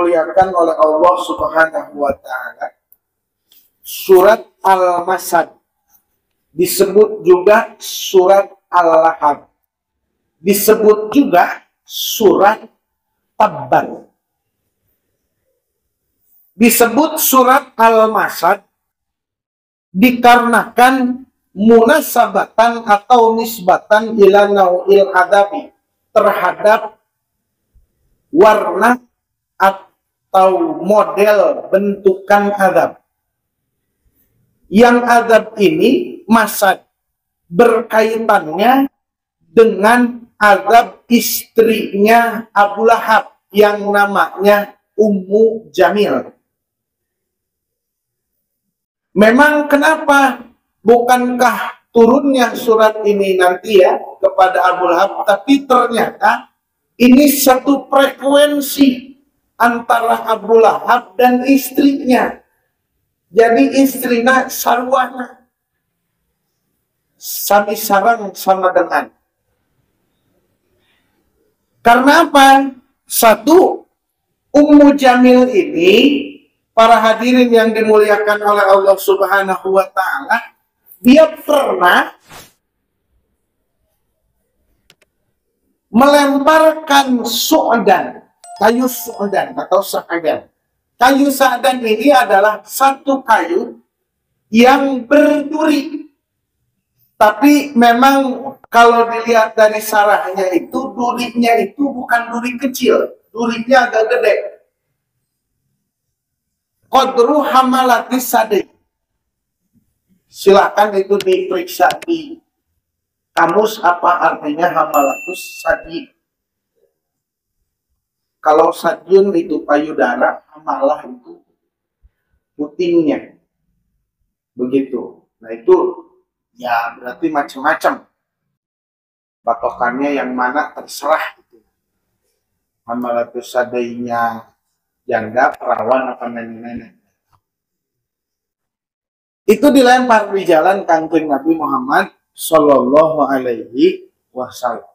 dimuliakan oleh Allah Subhanahu wa Ta'ala, surat Al-Masad disebut juga surat Al-Lahab, disebut juga surat Tabbat. Disebut surat Al-Masad dikarenakan munasabatan atau nisbatan ila nau'il adabi, terhadap warna atau model bentukan azab. Yang azab ini masad berkaitannya dengan azab istrinya Abu Lahab yang namanya Ummu Jamil. Memang kenapa bukankah turunnya surat ini nanti ya kepada Abu Lahab, tapi ternyata ini satu frekuensi antara Abu Lahab dan istrinya. Jadi istrinya sarwana, sami sarang sama dengan. Karena apa? Satu, Ummu Jamil ini, para hadirin yang dimuliakan oleh Allah Subhanahu wa Ta'ala, dia pernah melemparkan su'dan, kayu su'dan atau sa'adan. Kayu sa'adan ini adalah satu kayu yang berduri. Tapi memang kalau dilihat dari sarahnya itu, durinya itu bukan duri kecil, durinya agak gede. Qadru hamalatis sadi. Silakan itu diperiksa di kamus apa artinya hamalatus sadi. Kalau sadyun itu payudara, hamalah itu putingnya. Begitu. Nah itu ya berarti macam-macam. Patokannya yang mana terserah. Gitu. Hamalatus sadainya janda, perawan, apa nenek-nenek. Itu dilempar di jalan kanjeng Nabi Muhammad Sallallahu Alaihi Wasallam.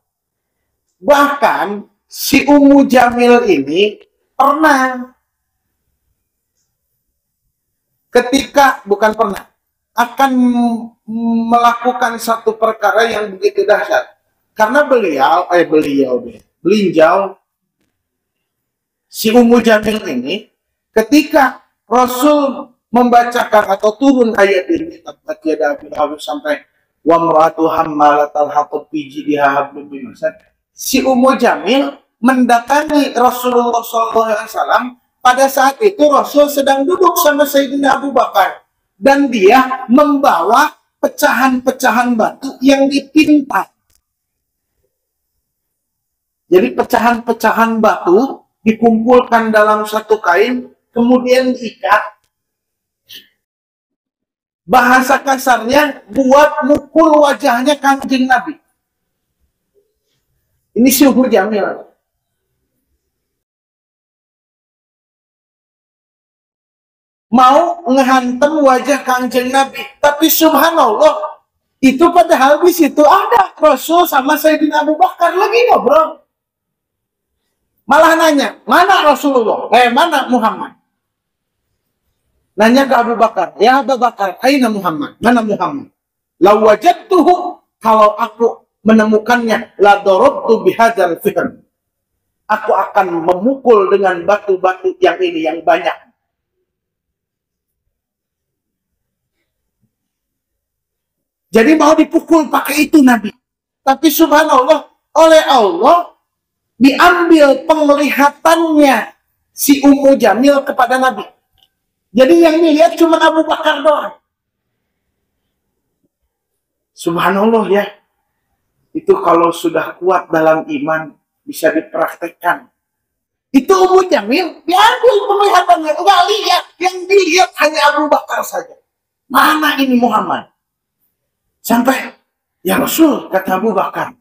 Bahkan si Ummu Jamil ini pernah akan melakukan satu perkara yang begitu dahsyat. Karena beliau si Ummu Jamil ini ketika Rasul membacakan atau turun ayat ini sampai wa mar'atu hammalatal hatab fi jidha hablum min masad, si Ummu Jamil mendatangi Rasulullah SAW. Pada saat itu Rasul sedang duduk sama Sayyidina Abu Bakar dan dia membawa pecahan-pecahan batu yang dipinta. Jadi pecahan-pecahan batu dikumpulkan dalam satu kain, kemudian diikat. Bahasa kasarnya buat mukul wajahnya kanjeng Nabi. Ini si Ummu Jamil. Mau ngehantem wajah kanjeng Nabi. Tapi subhanallah, itu padahal di situ ada Rasul sama Sayyidina Abu Bakar lagi ngobrol. Malah nanya, mana Rasulullah? Mana Muhammad? Nanya ke Abu Bakar, ya Abu Bakar, aina Muhammad? Mana Muhammad? La wajadtuhu, kalau aku menemukannya, la darabtu bihadzal fihr. Aku akan memukul dengan batu-batu yang ini, yang banyak. Jadi mau dipukul pakai itu Nabi. Tapi subhanallah, oleh Allah diambil penglihatannya si Ummu Jamil kepada Nabi. Jadi yang dilihat cuma Abu Bakar doang. Subhanallah ya. Itu kalau sudah kuat dalam iman bisa dipraktekkan. Itu Ummu Jamil diambil penglihatannya, enggak lihat, yang dilihat hanya Abu Bakar saja. Mana ini Muhammad? Sampai ya Rasul, kata Abu Bakar,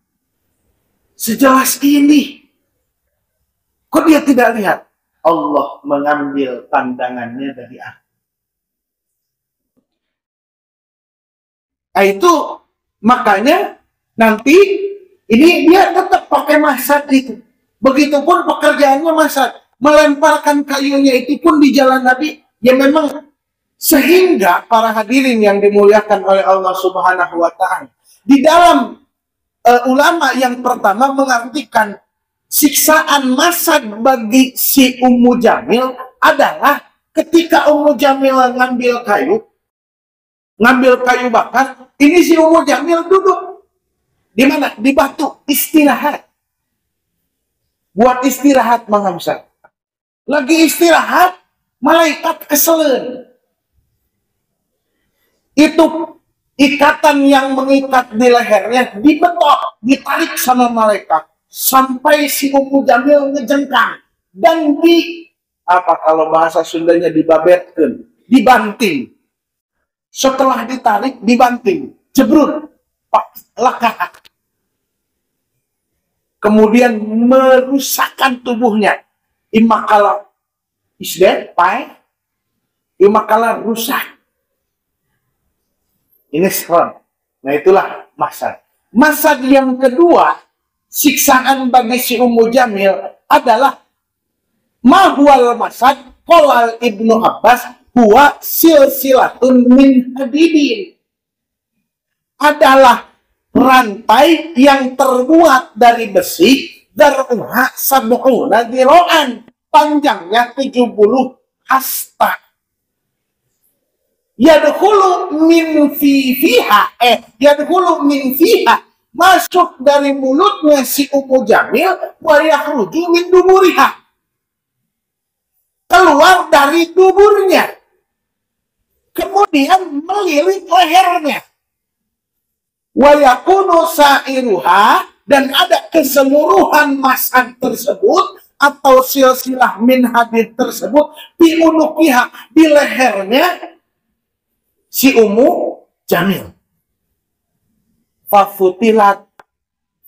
sejelas ini kok dia tidak lihat? Allah mengambil pandangannya dari aku. Nah, itu makanya nanti ini dia tetap pakai masad itu. Begitupun pekerjaannya masad. melemparkan kayunya itu pun di jalan Nabi, ya memang sehingga para hadirin yang dimuliakan oleh Allah Subhanahu wa Ta'ala, di dalam ulama yang pertama mengartikan siksaan masad bagi si Ummu Jamil adalah ketika Ummu Jamil ngambil kayu bakar, ini si Ummu Jamil duduk di mana? Di batu, istirahat. Buat istirahat mengamsal. Lagi istirahat, malaikat keselen. Itu ikatan yang mengikat di lehernya dibetok, ditarik sama malaikat sampai si Ummu Jamil ngejengkang dan apa kalau bahasa Sundanya dibabetkeun, dibanting. Setelah ditarik, dibanting, jebrut, lakah. Kemudian merusakkan tubuhnya. Imakala is dead, imakala rusak. Ini serem. Nah itulah masad. Masad yang kedua, siksaan bagi si Ummu Jamil adalah mahwal masad, qolal Ibnu Abbas, huwa silsilatun min hadidin. Adalah rantai yang terbuat dari besi, dar'uha sab'una diro'an, panjangnya 70 hasta. Yadkhulu min fiha, masuk dari mulutnya si Ummu Jamil, wa yakhruju min duburiha, keluar dari tuburnya, kemudian melilit lehernya. Wa yakunu sa'iruha, dan ada keseluruhan masad tersebut atau silsilah min hadid tersebut di unukiha, di lehernya si Ummu Jamil. Fafutilat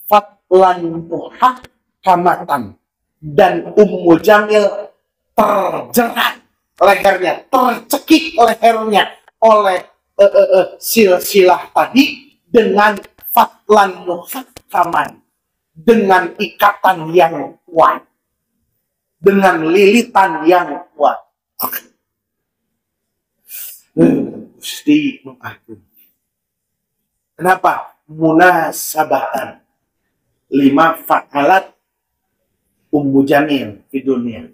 fatlan muhakkamatan, dan Ummu Jamil terjerat lehernya, tercekik lehernya oleh silsilah tadi dengan fatlan muhakkaman, dengan ikatan yang kuat, dengan lilitan yang kuat. Gusti Agung. Kenapa? Munasabatan 5 fa'alat Ummu Jamil di dunia.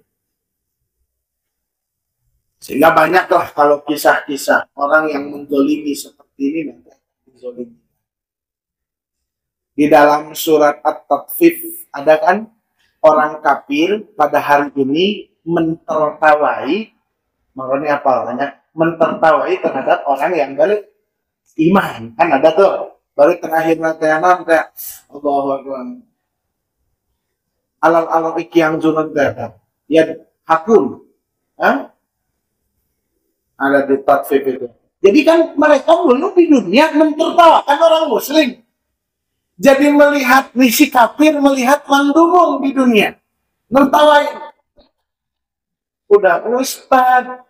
Sehingga banyaklah kalau kisah-kisah orang yang menzolimi seperti ini nanti menzolimi. Di dalam surat At-Tatfif ada kan orang kafir pada hari ini mentertawai, makanya apa namanya? Mentertawai terhadap orang yang beriman. Kan ada tuh, baru terakhir kayak Allahu Akbar. Alal iki yang zunun kata. Ya hakun. Ada di Tatfif itu. Jadi kan mereka dulu di dunia mentertawakan orang muslim. Jadi melihat si kafir, melihat mandumung di dunia, nertawain. Udah ustad,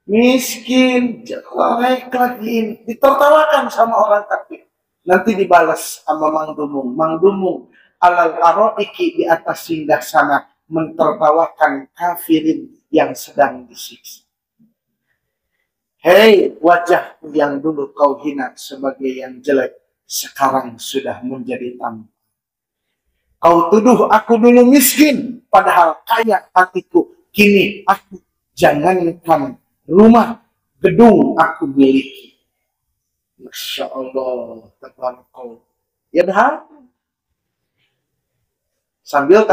miskin, jelek lagi, ditertawakan sama orang kafir. Nanti dibalas sama mandumung. Mandumung alal aroiki, di atas singgah sana, mentertawakan kafirin yang sedang disiksa. Hei wajah yang dulu kau hina sebagai yang jelek, sekarang sudah menjadi tampan. Kau tuduh aku dulu miskin, padahal kaya hatiku. Kini aku jangankan rumah, gedung aku miliki. Masya Allah, tabarakallah. Ya dah. Sambil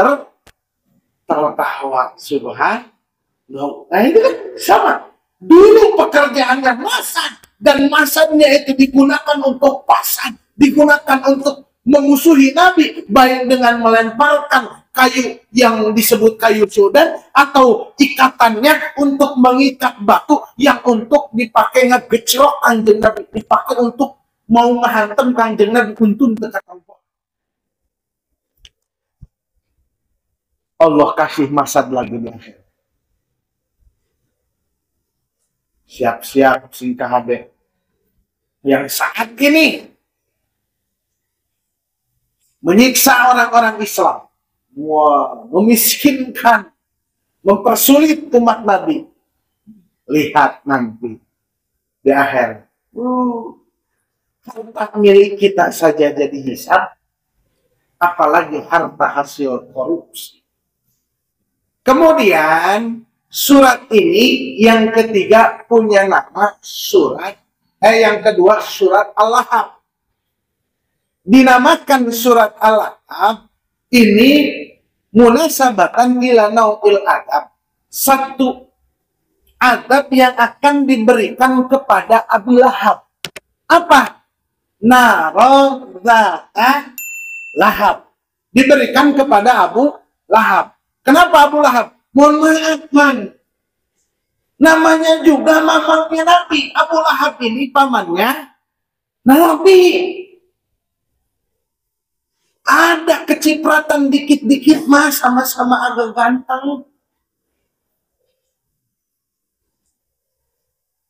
tertawa, subhanallah. Nah itu kan sama. Dulu pekerjaannya masad, dan masadnya itu digunakan untuk pasad, digunakan untuk memusuhi Nabi, baik dengan melemparkan kayu yang disebut kayu Sudan, atau ikatannya untuk mengikat batu yang untuk dipakai ngegecrok kanjeng Nabi, dipakai untuk mau menghantam kanjeng Nabi untuk dekatan. Allah kasih masad lagi di akhir. Siap-siap singkah habe yang saat ini menyiksa orang-orang Islam, memiskinkan mempersulit umat Nabi. Lihat nanti di akhir, harta milik kita saja jadi hisab, apalagi harta hasil korupsi. Kemudian surat ini yang ketiga punya nama yang kedua surat Al-Lahab. Dinamakan surat Al-Lahab ini munasabatan ila nau'il adab. Satu adab yang akan diberikan kepada Abu Lahab. Apa? Naro zata lahab. Diberikan kepada Abu Lahab. Kenapa Abu Lahab? Mohon maaf, man. Namanya juga mamangnya Nabi. Abu Lahab ini pamannya Nabi. Ada kecipratan dikit-dikit mas, sama-sama agak ganteng.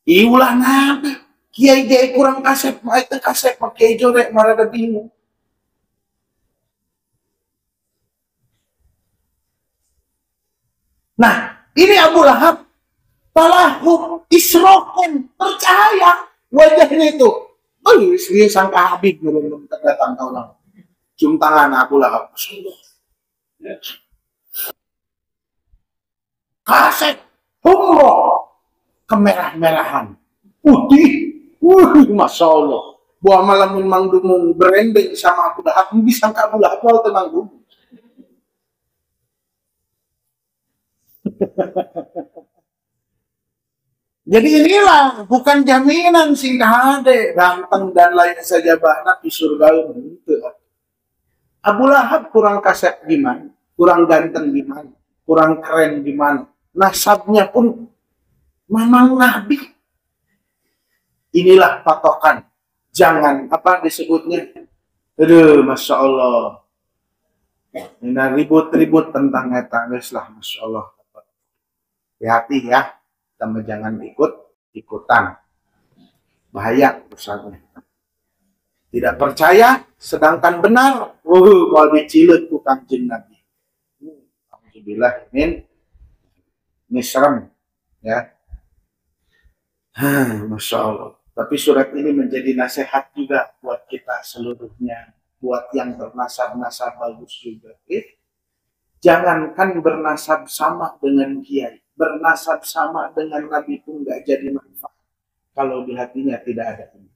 Iulah Nabi. Kiai jai kurang kasep, itu kasep pakai jorek marada bingung. Nah, ini Abu Lahab talahum isrokun, percaya wajahnya itu. Oh, istri sangka Habib belum datang tahun lalu. Cium tangan Abu Lahab. Kaset umroh kemerah-merahan putih. Masya Allah. Buah malamun mangdumung berendeng sama Abu Lahab. Bisa sangka Abu Lahab wal tenang dulu. Jadi inilah bukan jaminan singkah ade ganteng dan lain saja banyak di surga itu. Abu Lahab kurang kasep gimana, kurang ganteng gimana, kurang keren gimana, nasabnya pun memang Nabi. Inilah patokan. Jangan apa disebutnya. Aduh, Masya Allah. Ini ribut-ribut tentang eta lah, Masya Allah. Hati-hati ya. Kita jangan ikut-ikutan. Bahaya urusannya. Tidak percaya, sedangkan benar. Kalau dicilet ku Kangjeng Nabi. Alhamdulillah, ini serem. Ya. Masya Allah. Tapi surat ini menjadi nasihat juga buat kita seluruhnya. Buat yang bernasab-nasab bagus juga. Jangankan bernasab sama dengan kiai. Bernasab sama dengan Nabi pun nggak jadi manfaat. Kalau di hatinya tidak ada ini.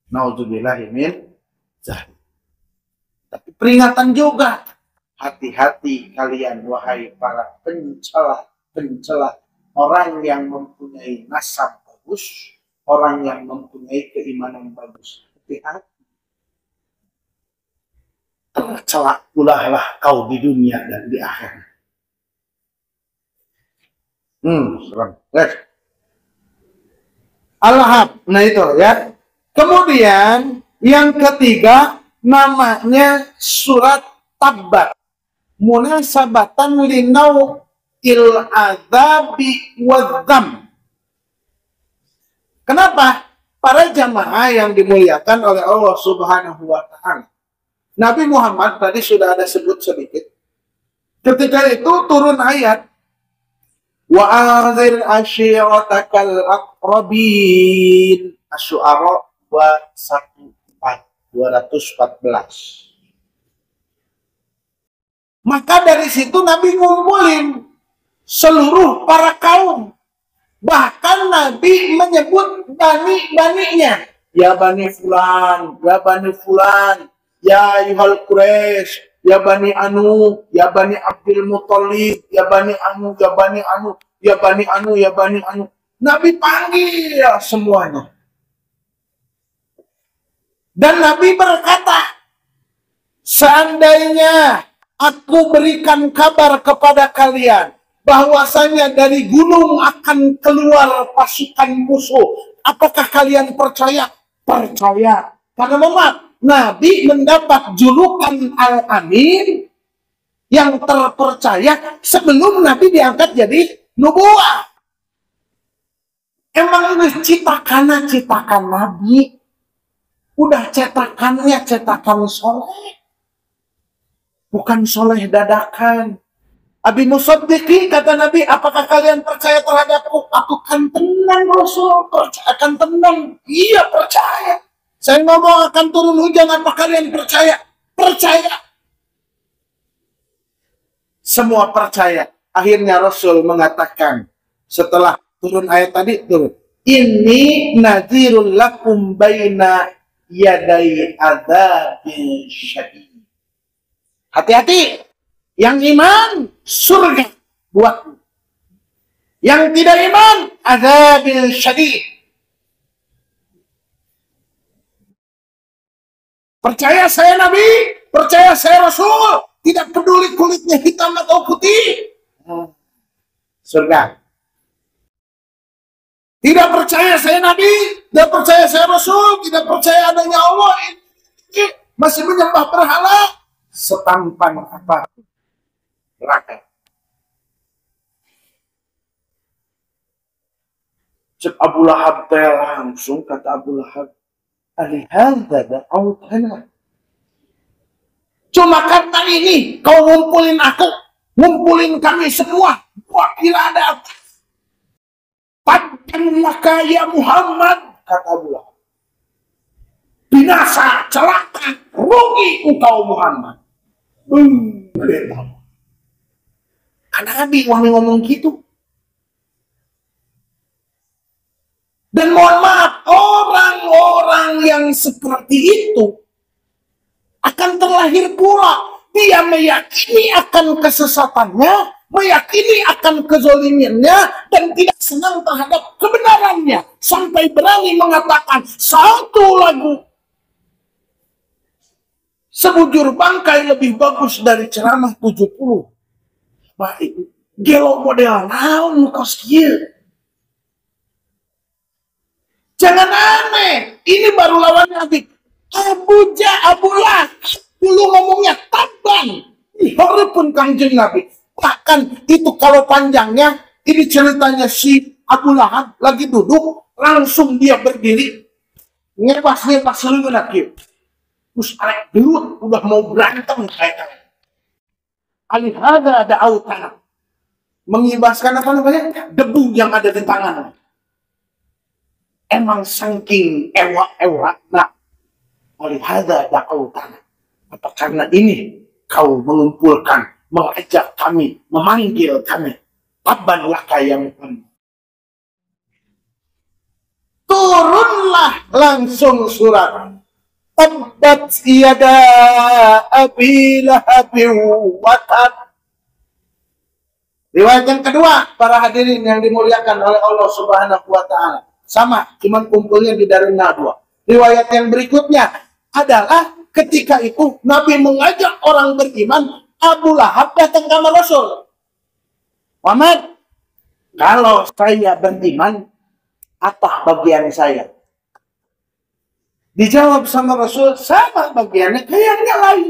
Nauzubillah min dzalik. Tapi peringatan juga. Hati-hati kalian wahai para pencela orang yang mempunyai nasab bagus, orang yang mempunyai keimanan bagus. Hati-hati. Tercelak pula lah kau di dunia dan di akhirat. Serem. Al-Lahab. Nah itu ya. Kemudian yang ketiga namanya surat Tabbat. Munasabatan linau il-adzabi wadzam. Kenapa? Para jamaah yang dimuliakan oleh Allah Subhanahu wa Ta'ala. Nabi Muhammad tadi sudah ada sebut sedikit. Ketika itu turun ayat wa anzir ashiratakal aqrabin. Asy-Syu'ara 214. Maka dari situ Nabi ngumpulin seluruh para kaum. Bahkan Nabi menyebut bani-baninya. Ya bani fulan, ya bani fulan, ya yuhal Quraisy, ya bani anu, ya bani Abdul Muthalib, ya bani anu, ya bani anu, ya bani anu, ya bani anu. Nabi panggil semuanya. Dan Nabi berkata, seandainya aku berikan kabar kepada kalian bahwasanya dari gunung akan keluar pasukan musuh, apakah kalian percaya? Percaya. Karena memang Nabi mendapat julukan Al-Amin yang terpercaya sebelum Nabi diangkat jadi nubuah. Emang ini citakan Nabi. Udah cetakannya cetakan soleh. Bukan soleh dadakan. Abi musaddiqi, kata Nabi, apakah kalian percaya terhadapku? Aku kan tenang, Rasul. Akan tenang. Iya, percaya. Saya ngomong akan turun hujan, apa kalian percaya? Percaya. Semua percaya. Akhirnya Rasul mengatakan, setelah turun ayat tadi, turun. Ini nadhirul lakum baina yadai adzabin syadid. Hati-hati. Yang iman, surga buatmu. Yang tidak iman, adzabin syadid. Percaya saya Nabi, percaya saya Rasul, tidak peduli kulitnya hitam atau putih. Surga. Tidak percaya saya Nabi, tidak percaya saya Rasul, tidak percaya adanya Allah, ini masih menyembah berhala, setampan apa? Neraka. Cek Abu Lahab langsung kata Abu Lahab, alihadza da'autana. Cuma karena ini kau ngumpulin aku, ngumpulin kami semua, kira ada apa? Padahal ya Muhammad, kata Abu Lahab. Binasa, celaka, rugi engkau Muhammad. Karena Nabi ngomong gitu. Dan mohon maaf, orang-orang yang seperti itu akan terlahir pula. Dia meyakini akan kesesatannya, meyakini akan kezolimannya, dan tidak senang terhadap kebenarannya. Sampai berani mengatakan satu lagu sebujur bangkai lebih bagus dari ceramah 70. Baik, gelo model naon kos kieu. Jangan aneh, ini baru lawan Nabi. Abu Lahab dulu ngomongnya taban. Harapun Kangjeng Nabi. Bahkan itu kalau panjangnya, ini ceritanya si Abu Lahab lagi duduk, langsung dia berdiri, ngepas seluruh lagi. Terus arek gelut, udah mau berantem kayak alihada ada autan, mengibaskan apa namanya, debu yang ada di tangan. Emang saking ewa nah, alihada ada autan. Apa karena ini kau mengumpulkan, mengajak kami, memanggil kami? Tabban laka yang turunlah langsung surat. Tabbat yada abi lahabin wa tab. Riwayat yang kedua, para hadirin yang dimuliakan oleh Allah Subhanahu wa taala. Sama, cuman kumpulnya di Darun Nadwa. Riwayat yang berikutnya adalah ketika itu Nabi mengajak orang beriman, Abu Lahab datang ke Rasul. Muhammad, kalau saya beriman, apa bagian saya? Dijawab sama Rasul, sama bagiannya kayak yang lain.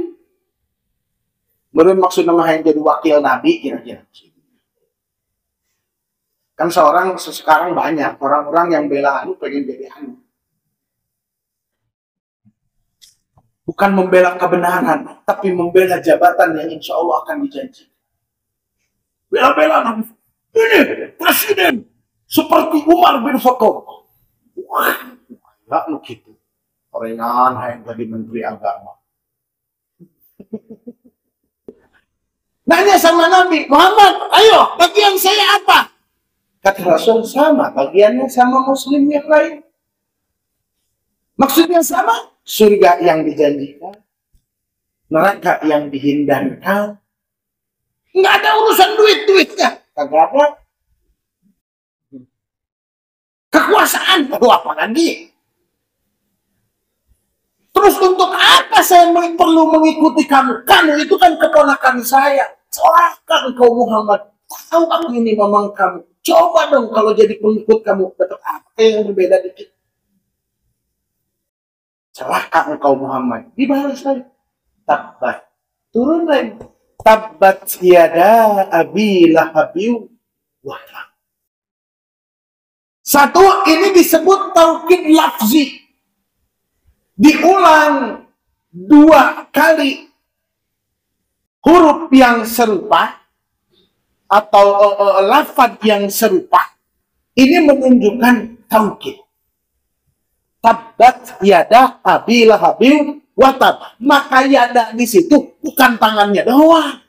Menurut maksud nama yang jadi wakil Nabi kira-kira. Kan sekarang banyak orang-orang yang bela anu pengen jadi anu. Bukan membela kebenaran, tapi membela jabatan yang insya Allah akan dijanji. Bela-bela Nabi. Ini presiden seperti Umar bin Khattab. Wah, enggak begitu. Orengan yang jadi menteri agama. Nanya sama Nabi, Muhammad, ayo bagian saya apa? Kata Rasul, sama bagiannya sama muslim yang lain. Maksudnya sama, surga yang dijanjikan, neraka yang dihindarkan. Nggak ada urusan duit-duitnya. Kagak apa. Kekuasaan, apa lagi? Terus untuk apa saya perlu mengikuti kamu? Kamu itu kan keponakan saya. Celaka engkau Muhammad. Tahu aku ini memang kamu. Coba dong kalau jadi pengikut kamu. Tetap apa yang berbeda dikit? Celaka engkau Muhammad. Dibalas saya. Tabbat. Turun lagi. Tabbat yada abi lahabin wa tab. Satu, ini disebut taukid lafzi. Diulang 2 kali huruf yang serupa atau lafaz yang serupa, ini menunjukkan taukid. Tabbat yada abi lahabin watab. Maka yada di situ bukan tangannya doang.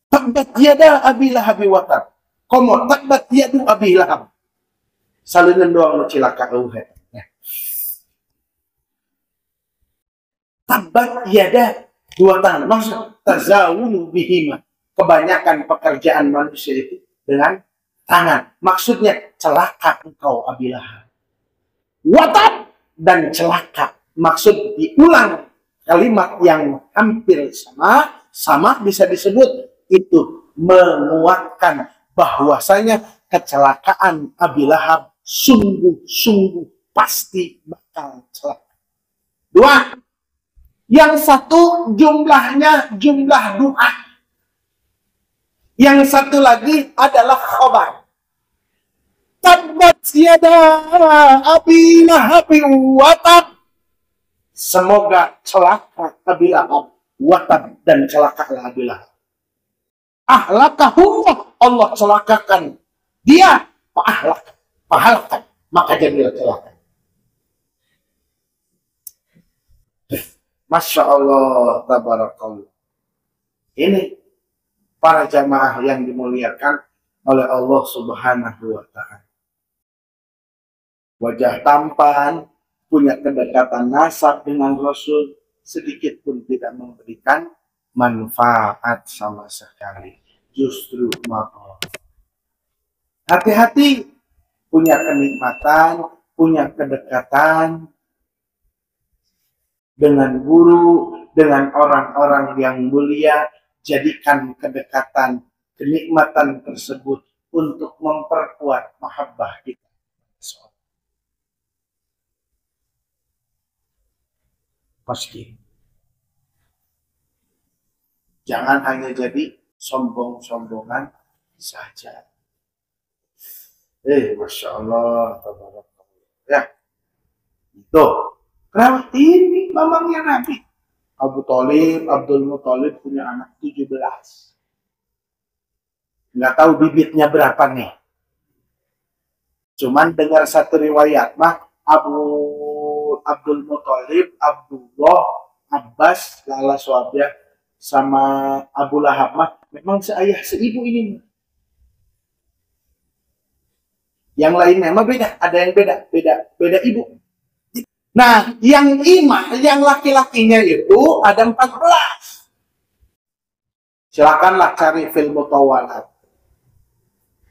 Tabbat yada abi lahabin watab. Komo tabbat yadu abi lahab. Salingan doang nu cilaka eueuh. Tabbat yada dua tangan. Maksud tazawulu bihima. Kebanyakan pekerjaan manusia itu dengan tangan. Maksudnya celaka engkau Abi Lahab. Watab dan celaka. Maksud diulang kalimat yang hampir sama bisa disebut itu menguatkan bahwasanya kecelakaan Abi Lahab sungguh-sungguh pasti bakal celaka. Dua, yang satu jumlahnya jumlah doa. Yang satu lagi adalah khabar. Tabbat yada abi lahabin watab. Semoga celaka Abi Lahab, watab dan celakalah Abi Lahab. Ahlakahullah, Allah celakakan dia, pahalkan, maka jadilah celaka. Masya Allah, tabarakallah. Ini para jamaah yang dimuliakan oleh Allah Subhanahu wa Ta'ala. Wajah tampan, punya kedekatan nasab dengan Rasul, sedikit pun tidak memberikan manfaat sama sekali. Justru maaf. Hati-hati, punya kenikmatan, punya kedekatan dengan guru, dengan orang-orang yang mulia. Jadikan kedekatan, kenikmatan tersebut untuk memperkuat mahabbah kita. Pasti. Jangan hanya jadi sombong-sombongan saja. Masya Allah. Ya. Itu. Kenapa? Ini mamangnya Nabi. Abu Thalib, Abdul Muthalib punya anak 17. Nggak tahu bibitnya berapa nih. Cuman dengar satu riwayat mah Abdul Muthalib, Abdullah, Abbas, Lala Swabya, sama Abu Lahab mah memang seayah seibu ini. Yang lainnya mah beda, ada yang beda ibu. Nah, yang yang laki-lakinya itu ada 14. Silakanlah cari film mutawalat.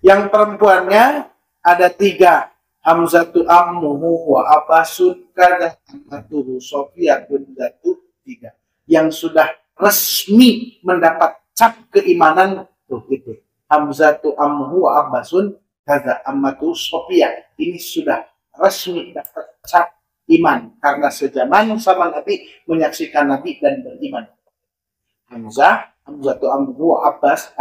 Yang perempuannya ada 3. Hamzatu ammuhu wa Abbasun kada ammatuhu Sofiyatun datu 3. Yang sudah resmi mendapat cap keimanan tuh itu. Hamzatu ammuhu wa Abbasun kada ammatuhu Sofiyah. Ini sudah resmi dapat cap iman karena sejaman sama Nabi, menyaksikan Nabi dan beriman. Hamzah tuh amru Abbas.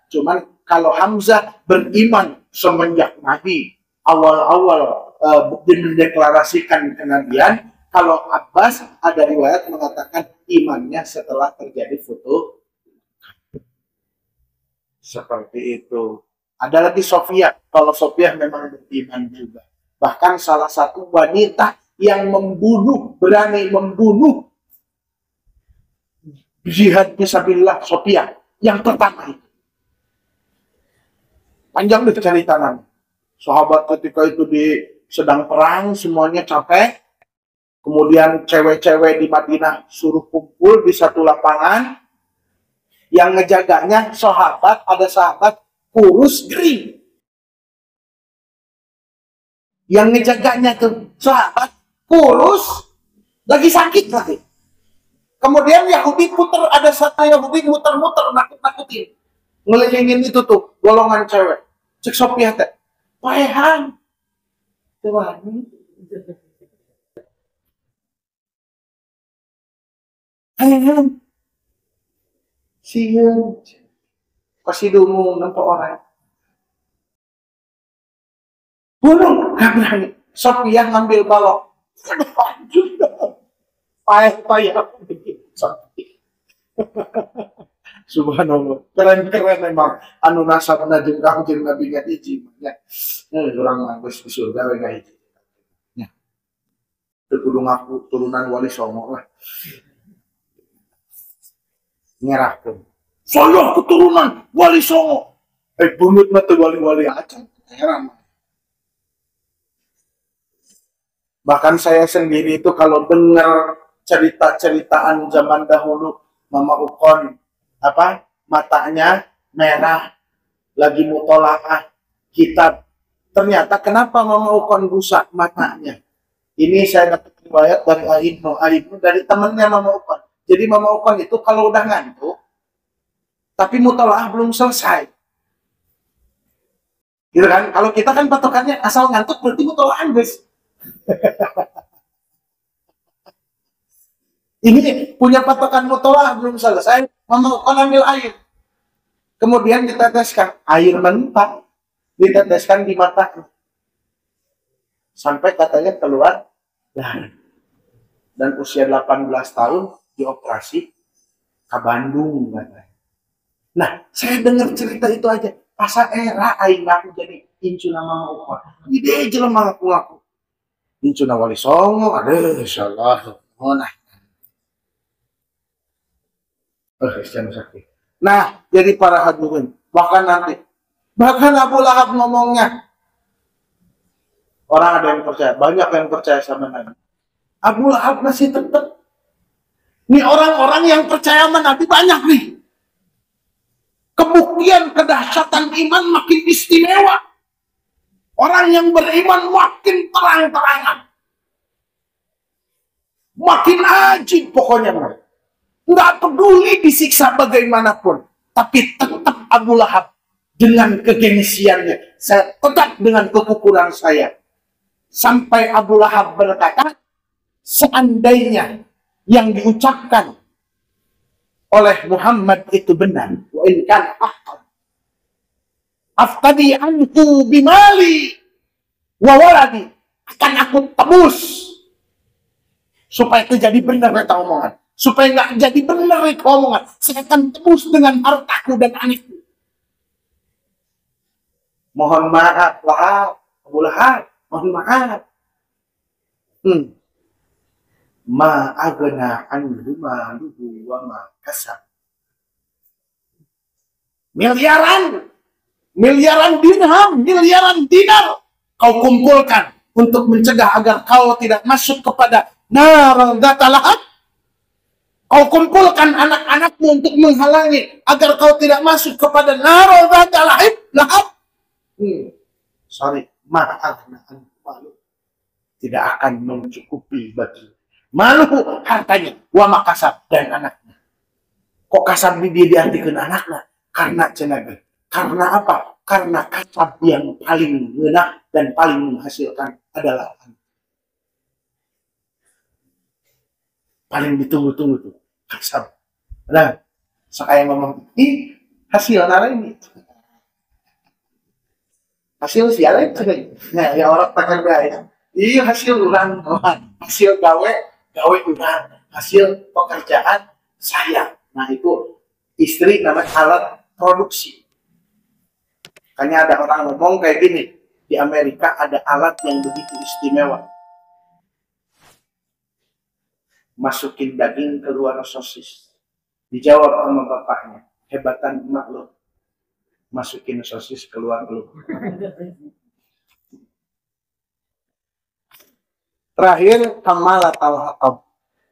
Cuman kalau Hamzah beriman semenjak Nabi awal-awal mendeklarasikan kenabian. Kalau Abbas ada riwayat mengatakan imannya setelah terjadi foto. Seperti itu. Ada lagi Sofiyah. Kalau Sofiyah memang beriman juga. Bahkan salah satu wanita yang berani membunuh jihad fisabilillah Sofiyah yang pertama itu. Panjang deh cerita nanti. Sahabat ketika itu sedang perang, semuanya capek. Kemudian cewek-cewek di Madinah suruh kumpul di satu lapangan. Yang ngejaganya ada sahabat kurus kering. Yang ngejaganya tuh sahabat kurus, lagi sakit lagi. Kemudian ada satu Yahudi muter-muter nakut-nakutin, ngelilingin itu tuh golongan cewek. Cek Sophia teh, paehan, tuan, paehan, sieun, kasih dungu nampak orang. Bunuh, gak berani. Sophia ngambil balok. Payah. Subhanallah. Keren-keren memang. Anu nasabna jeung kangjeng Nabi nya hiji. Ya. Urang mah geus di surga we hiji. Ya. Kudu ngaku turunan Wali Songo lah. Nyerahkeun. Saya keturunan Wali Songo. Bungut mah teu wali-wali acan. Heran. Bahkan saya sendiri itu kalau dengar cerita-ceritaan zaman dahulu, Mama Ukon apa matanya merah lagi mutolaah kitab. Ternyata kenapa Mama Ukon rusak matanya? Ini saya dapat riwayat dari Aibnu dari temannya Mama Ukon. Jadi Mama Ukon itu kalau udah ngantuk, tapi mutolaah belum selesai. Gitu kan? Kalau kita kan patokannya asal ngantuk berarti mutolaahan, guys. Ini punya patokan mutolaah belum selesai, Mama Ukon ambil air. Kemudian diteteskan air mentah, diteteskan di matanya. Sampai katanya keluar darah. Dan usia 18 tahun dioperasi ke Bandung katanya. Nah, saya dengar cerita itu aja. Asa era aing aku jadi incuna Mama Ukon. Ide jelema ngaku-ngaku. Incuna Wali Songo, aduh insyaallah. Nah, jadi para hadirin, bahkan Abu Lahab ngomongnya, orang ada yang percaya, banyak yang percaya sama Nabi. Abu Lahab masih tetap. Nih orang-orang yang percaya sama Nabi banyak nih. Kebuktian kedahsyatan iman makin istimewa. Orang yang beriman makin terang-terangan. Makin ajib pokoknya. Nggak peduli disiksa bagaimanapun. Tapi tetap Abu Lahab dengan kegengsiannya. Saya tetap dengan kekukuran saya. Sampai Abu Lahab berkata, seandainya yang diucapkan oleh Muhammad itu benar, wa in kana haqqan aftadi anhu bimali wa waladi, akan aku tebus supaya itu jadi benar kata omongan, supaya nggak jadi benar itu omongan, saya akan tebus dengan hartaku dan anakku. Mohon maaf Lahab, Abu Lahab, mohon maaf. Ma agna anhu maluhu wa ma kasab. Miliaran dirham, miliaran dinar kau kumpulkan untuk mencegah agar kau tidak masuk kepada nar dzata lahab. Kau kumpulkan anak-anakmu untuk menghalangi agar kau tidak masuk kepada nar dzata lahab. Sorry, ma agna anhu maluhu, tidak akan mencukupi bagi malu hartanya, wa makasab, dan anaknya. Kok kasab dia diartikan anaknya? Karena cenaga. Karena apa? Karena kasab yang paling enak dan paling menghasilkan adalah paling ditunggu-tunggu tuh kasab. Nah, saya ngomong, hasil nara ini. Hasil siapa itu? Nah, ya orang takkan gaya. Hasil urang, hasil gawe urang, hasil pekerjaan saya. Nah itu istri namanya alat produksi. Makanya ada orang ngomong kayak gini, di Amerika ada alat yang begitu istimewa. Masukin daging keluar sosis. Dijawab sama bapaknya, hebatan emak lo. Masukin sosis keluar lo. Terakhir, Hamalat al-Hatab.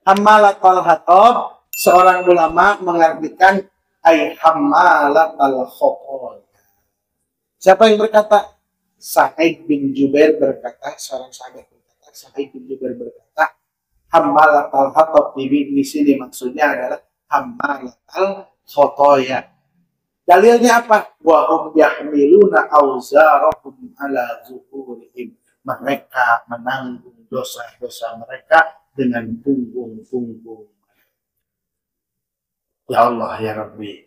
Hamalat al-Hatab, seorang ulama mengartikan ay Hamalat al-Khotol. Siapa yang berkata? Sa'id bin Jubair berkata, seorang sahabat berkata, Sa'id bin Jubair berkata, Hamalat al-Hatab di sini maksudnya adalah Hamalat al-Khotoya. Dalilnya apa? Wa hum yahmiluna awzarahum ala zuhurihim. Mereka menanggung dosa-dosa mereka dengan punggung-punggung. Ya Allah, ya Rabbi,